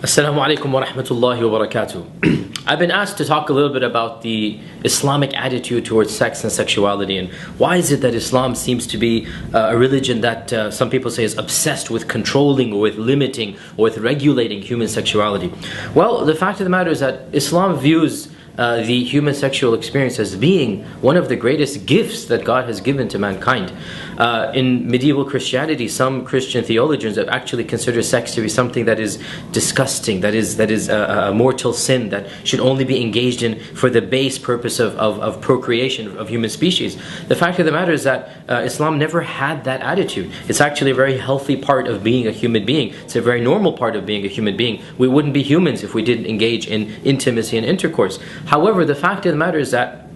Assalamu alaikum wa rahmatullahi wa barakatuh. I've been asked to talk a little bit about the Islamic attitude towards sex and sexuality, and why is it that Islam seems to be a religion that some people say is obsessed with controlling or with limiting or with regulating human sexuality. Well, the fact of the matter is that Islam views the human sexual experience as being one of the greatest gifts that God has given to mankind. In medieval Christianity, some Christian theologians have actually considered sex to be something that is disgusting, that is a mortal sin that should only be engaged in for the base purpose of procreation of human species. The fact of the matter is that Islam never had that attitude. It's actually a very healthy part of being a human being. It's a very normal part of being a human being. We wouldn't be humans if we didn't engage in intimacy and intercourse. However, the fact of the matter is that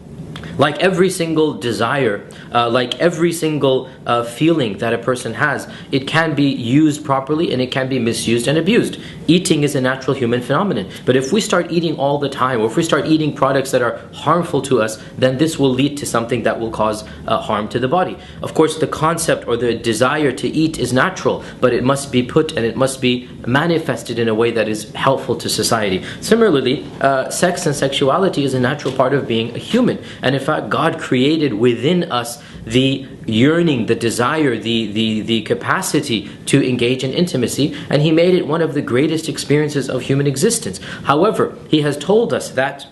like every single desire, like every single feeling that a person has, it can be used properly and it can be misused and abused. Eating is a natural human phenomenon. But if we start eating all the time, or if we start eating products that are harmful to us, then this will lead to something that will cause harm to the body. Of course, the concept or the desire to eat is natural, but it must be put and it must be manifested in a way that is helpful to society. Similarly, sex and sexuality is a natural part of being a human. And in fact, God created within us the yearning, the desire, the capacity to engage in intimacy, and He made it one of the greatest experiences of human existence. However, He has told us that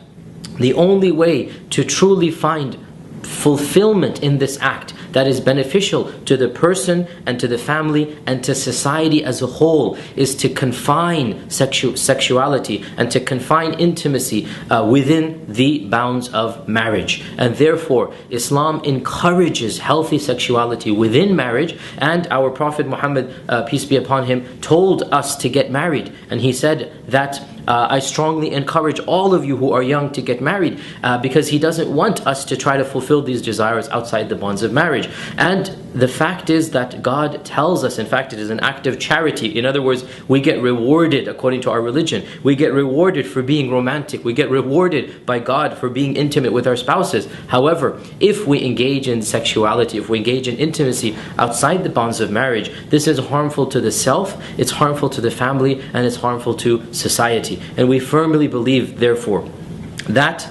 the only way to truly find fulfillment in this act that is beneficial to the person and to the family and to society as a whole is to confine sexuality and to confine intimacy within the bounds of marriage. And therefore, Islam encourages healthy sexuality within marriage, and our Prophet Muhammad, peace be upon him, told us to get married. And he said that I strongly encourage all of you who are young to get married because He doesn't want us to try to fulfill these desires outside the bonds of marriage. And the fact is that God tells us, in fact, it is an act of charity. In other words, we get rewarded according to our religion. We get rewarded for being romantic. We get rewarded by God for being intimate with our spouses. However, if we engage in sexuality, if we engage in intimacy outside the bonds of marriage, this is harmful to the self, it's harmful to the family, and it's harmful to society. And we firmly believe, therefore, that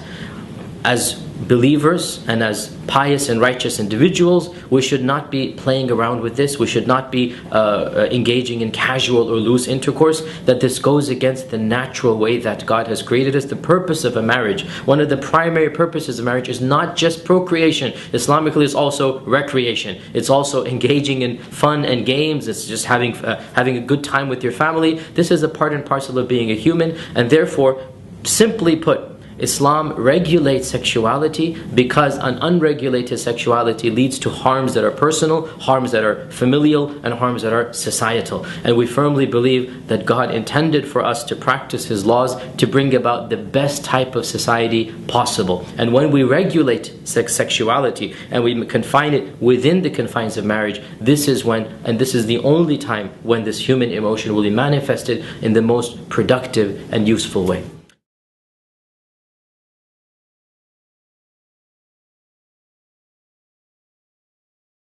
as believers and as pious and righteous individuals, we should not be playing around with this. We should not be engaging in casual or loose intercourse, that this goes against the natural way that God has created us. The purpose of a marriage, one of the primary purposes of marriage, is not just procreation. Islamically, it's also recreation. It's also engaging in fun and games. It's just having a good time with your family. This is a part and parcel of being a human, and therefore, simply put, Islam regulates sexuality because an unregulated sexuality leads to harms that are personal, harms that are familial, and harms that are societal. And we firmly believe that God intended for us to practice His laws to bring about the best type of society possible. And when we regulate sexuality and we confine it within the confines of marriage, this is when, and this is the only time when this human emotion will be manifested in the most productive and useful way.